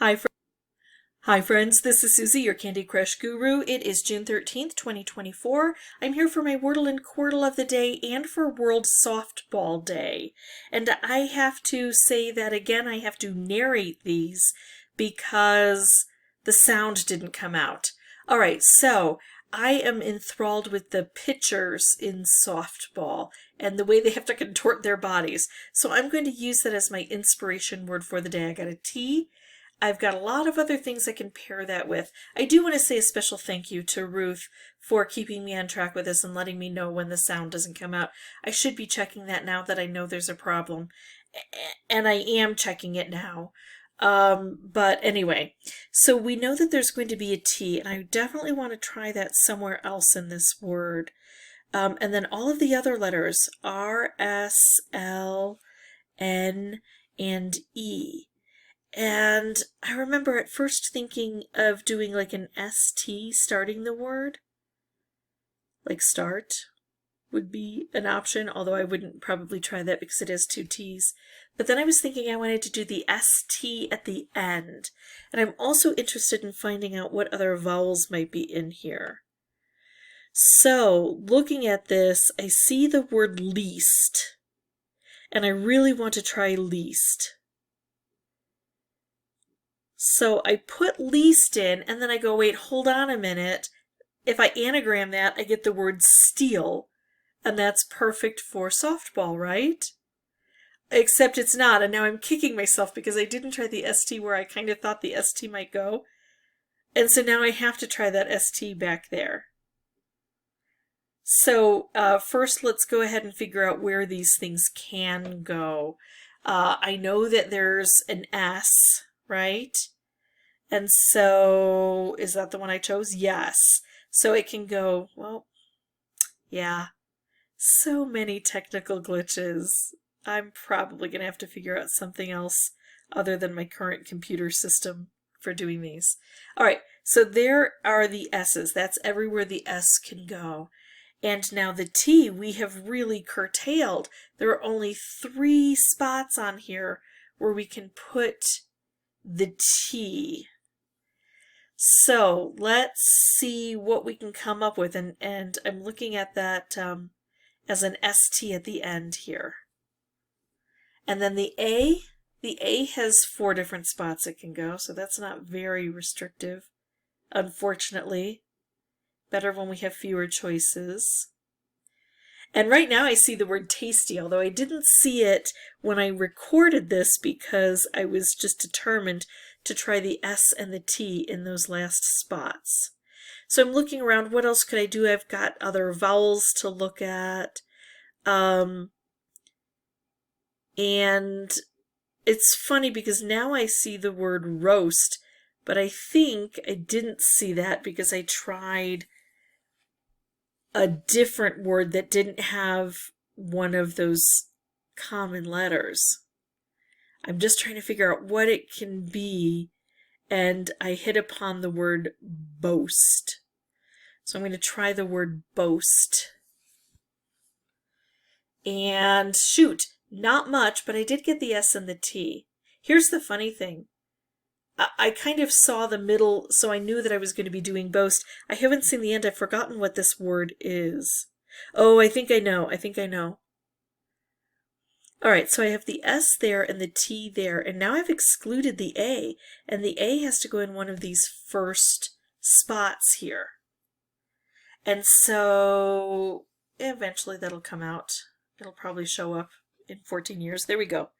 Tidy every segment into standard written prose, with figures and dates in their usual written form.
Hi, Hi friends, this is Suzy, your Candy Crush guru. It is June 13th, 2024. I'm here for my Wordle and Quordle of the day and for World Softball Day. And I have to say that again, I have to narrate these because the sound didn't come out. Alright, so I am enthralled with the pitchers in softball and the way they have to contort their bodies. So I'm going to use that as my inspiration word for the day. I got a T. I've got a lot of other things I can pair that with. I do want to say a special thank you to Ruth for keeping me on track with this and letting me know when the sound doesn't come out. I should be checking that now that I know there's a problem. And I am checking it now. But anyway, so we know that there's going to be a T, and I definitely want to try that somewhere else in this word. And then all of the other letters, R, S, L, N, and E. And I remember at first thinking of doing like an ST starting the word. Like start would be an option, although I wouldn't probably try that because it has two T's. But then I was thinking I wanted to do the ST at the end. And I'm also interested in finding out what other vowels might be in here. So, looking at this, I see the word least. And I really want to try least. So I put least in, and then I go, wait, hold on a minute. If I anagram that, I get the word steal, and that's perfect for softball, right? Except it's not, and now I'm kicking myself because I didn't try the ST where I kind of thought the ST might go. And so now I have to try that ST back there. So first let's go ahead and figure out where these things can go. I know that there's an S, right? And so, is that the one I chose? Yes. So it can go, well, yeah. So many technical glitches. I'm probably going to have to figure out something else other than my current computer system for doing these. All right, so there are the S's. That's everywhere the S can go. And now the T, we have really curtailed. There are only 3 spots on here where we can put the T. So let's see what we can come up with. And I'm looking at that as an ST at the end here. And then the A has 4 different spots it can go, so that's not very restrictive, unfortunately. Better when we have fewer choices. And right now I see the word tasty, although I didn't see it when I recorded this because I was just determined to try the S and the T in those last spots. So I'm looking around, what else could I do? I've got other vowels to look at. And it's funny because now I see the word roast, but I think I didn't see that because I tried a different word that didn't have one of those common letters. I'm just trying to figure out what it can be, and I hit upon the word boast. So I'm going to try the word boast. And shoot, not much, but I did get the S and the T. Here's the funny thing. I kind of saw the middle, so I knew that I was going to be doing boast. I haven't seen the end. I've forgotten what this word is. Oh, I think I know. All right, so I have the S there and the T there, and now I've excluded the A, and the A has to go in one of these first spots here. And so eventually that'll come out. It'll probably show up in 14 years. There we go.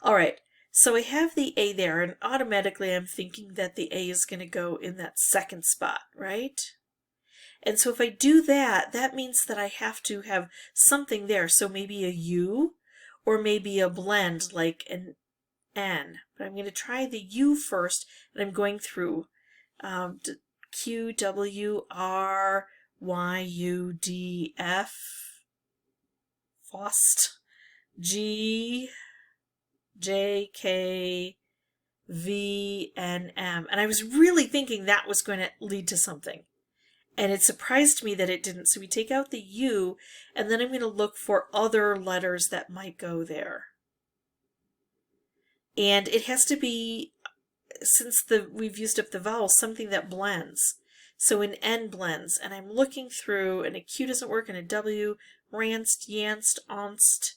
All right. So I have the A there, and automatically I'm thinking that the A is going to go in that second spot, right? And so if I do that, that means that I have to have something there. So maybe a U, or maybe a blend like an N. But I'm going to try the U first, and I'm going through Q, W, R, Y, U, D, F, Fost, G, J, K, V, and M. And I was really thinking that was going to lead to something. And it surprised me that it didn't. So we take out the U, and then I'm going to look for other letters that might go there. And it has to be since we've used up the vowels, something that blends. So an N blends, and I'm looking through, and a Q doesn't work, and a W, ranced, yanced, onst,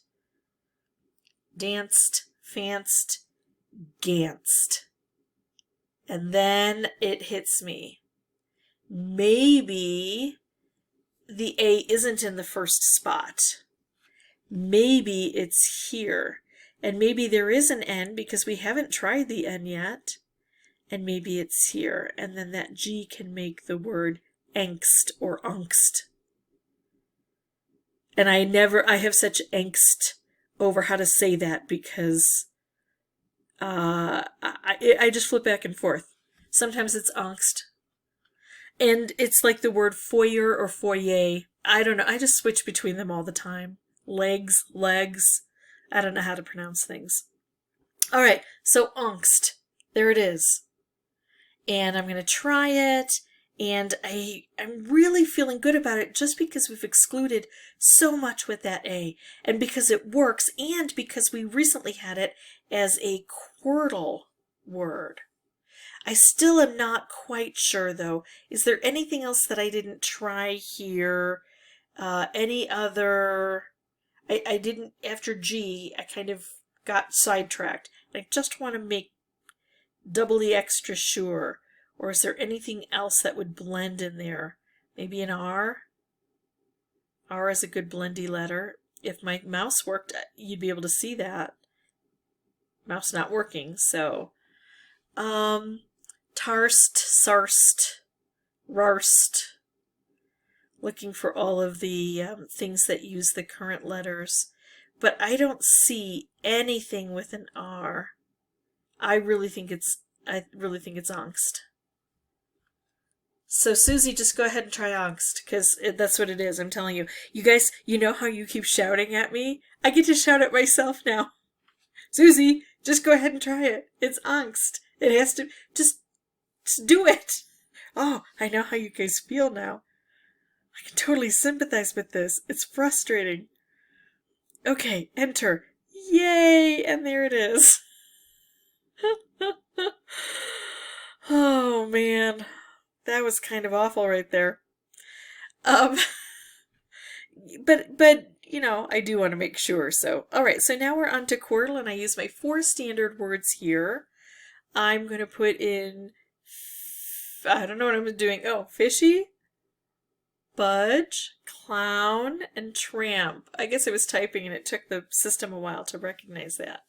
danced, fanced, ganced. And then it hits me. Maybe the A isn't in the first spot. Maybe it's here. And maybe there is an N because we haven't tried the N yet. And maybe it's here. And then that G can make the word angst or angst. And I have such angst over how to say that because I just flip back and forth. Sometimes it's angst. And it's like the word foyer or foyer. I don't know. I just switch between them all the time. Legs. I don't know how to pronounce things. All right. So angst. There it is. And I'm going to try it. And I'm really feeling good about it just because we've excluded so much with that A. And because it works. And because we recently had it as a Quordle word. I still am not quite sure, though. Is there anything else that I didn't try here? Any other... I didn't... After G, I kind of got sidetracked. I just want to make doubly extra sure. Or is there anything else that would blend in there? Maybe an R? R is a good blendy letter. If my mouse worked, you'd be able to see that. Mouse not working, so... Tarst, sarst, rarst. Looking for all of the things that use the current letters. But I don't see anything with an R. I really think it's angst. So Suzy, just go ahead and try angst, because that's what it is, I'm telling you. You guys, you know how you keep shouting at me? I get to shout at myself now. Suzy, just go ahead and try it. It's angst. It has to, just do it. Oh, I know how you guys feel now. I can totally sympathize with this. It's frustrating. Okay, enter. Yay! And there it is. Oh, man. That was kind of awful right there. But, you know, I do want to make sure. So, all right. So now we're on to Quordle, and I use my 4 standard words here. I'm going to put in, I don't know what I'm doing. Oh, fishy, budge, clown, and tramp. I guess I was typing and it took the system a while to recognize that.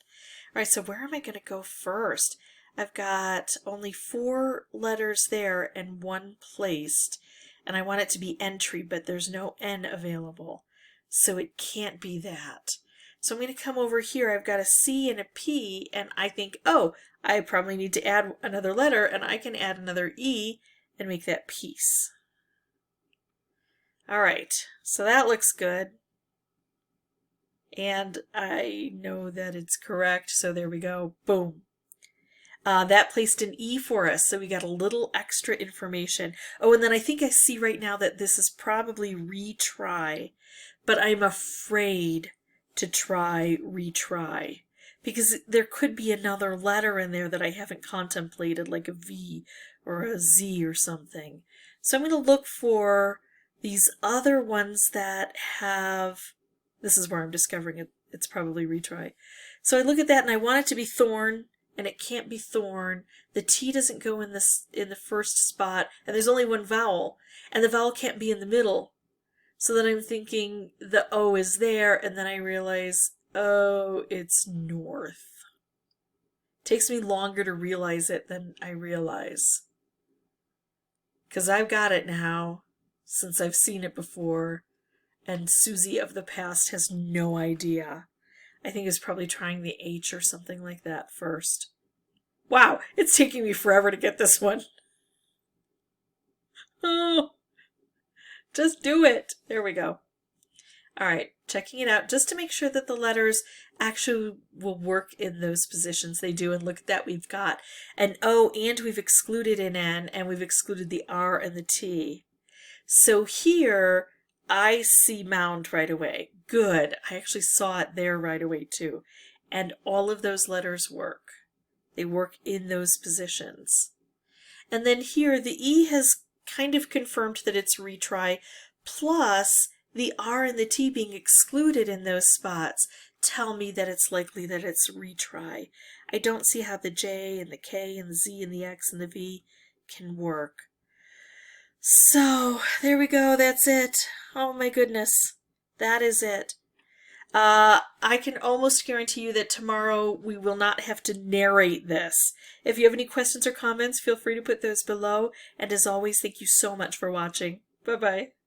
All right, so where am I going to go first? I've got only 4 letters there and 1 placed. And I want it to be entry, but there's no N available. So it can't be that. So I'm going to come over here. I've got a C and a P, and I think, oh, I probably need to add another letter, and I can add another E and make that piece. All right, so that looks good. And I know that it's correct, so there we go. Boom. That placed an E for us, so we got a little extra information. Oh, and then I think I see right now that this is probably retry, but I'm afraid to retry, because there could be another letter in there that I haven't contemplated, like a V or a Z or something. So I'm going to look for these other ones that have, this is where I'm discovering it's probably retry. So I look at that and I want it to be thorn, and it can't be thorn. The T doesn't go in the first spot, and there's only 1 vowel, and the vowel can't be in the middle. So then I'm thinking the O is there, and then I realize, oh, it's north. Takes me longer to realize it than I realize. Because I've got it now, since I've seen it before, and Suzy of the past has no idea. I think it's probably trying the H or something like that first. Wow, it's taking me forever to get this one. Oh, just do it. There we go. All right, checking it out just to make sure that the letters actually will work in those positions. They do, and look at that, we've got an O, and we've excluded an N, and we've excluded the R and the T. So here, I see mound right away. Good. I actually saw it there right away too. And all of those letters work. They work in those positions. And then here, the E has kind of confirmed that it's retry, plus the R and the T being excluded in those spots tell me that it's likely that it's retry. I don't see how the J and the K and the Z and the X and the V can work. So, there we go, that's it. Oh my goodness, that is it. I can almost guarantee you that tomorrow we will not have to narrate this. If you have any questions or comments, feel free to put those below. And as always, thank you so much for watching. Bye-bye.